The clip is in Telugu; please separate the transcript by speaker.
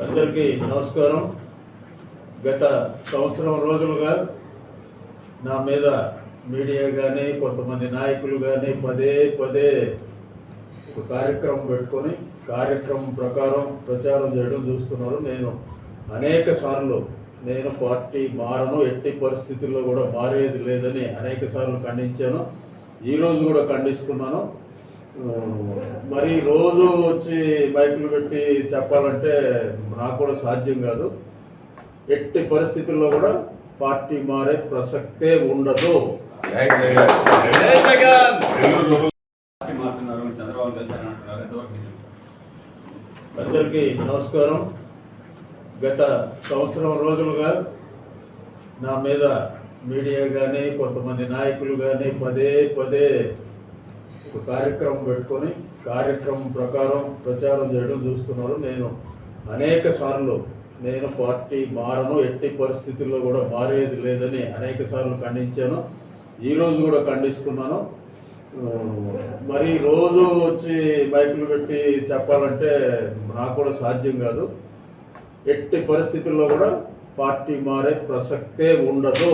Speaker 1: అందరికీ నమస్కారం. గత సంవత్సరం రోజులుగా నా మీద మీడియా కానీ కొంతమంది నాయకులు కానీ పదే ఒక కార్యక్రమం పెట్టుకొని కార్యక్రమం ప్రకారం ప్రచారం చేయడం చూస్తున్నారు. నేను అనేక సార్లు పార్టీ మారను, ఎట్టి పరిస్థితుల్లో కూడా మారేది లేదని అనేక సార్లు ఖండించాను. ఈరోజు కూడా ఖండిస్తున్నాను. మరి రోజు వచ్చి బైకులు పెట్టి చెప్పాలంటే నాకు కూడా సాధ్యం కాదు. ఎట్టి పరిస్థితుల్లో కూడా పార్టీ మారే ప్రసక్తే ఉండదు. అందరికీ నమస్కారం. గత సంవత్సరం రోజులుగా నా మీద మీడియా కానీ కొంతమంది నాయకులు కానీ పదే ఒక కార్యక్రమం పెట్టుకొని కార్యక్రమం ప్రకారం ప్రచారం చేయడం చూస్తున్నారు. నేను అనేక సార్లు పార్టీ మారను, ఎట్టి పరిస్థితుల్లో కూడా మారేది లేదని అనేక సార్లు ఖండించాను. ఈరోజు కూడా ఖండిస్తున్నాను. మరి రోజు వచ్చి బైకులు పెట్టి చెప్పాలంటే నాకు కూడా సాధ్యం కాదు. ఎట్టి పరిస్థితుల్లో కూడా పార్టీ మారే ప్రసక్తే ఉండదు.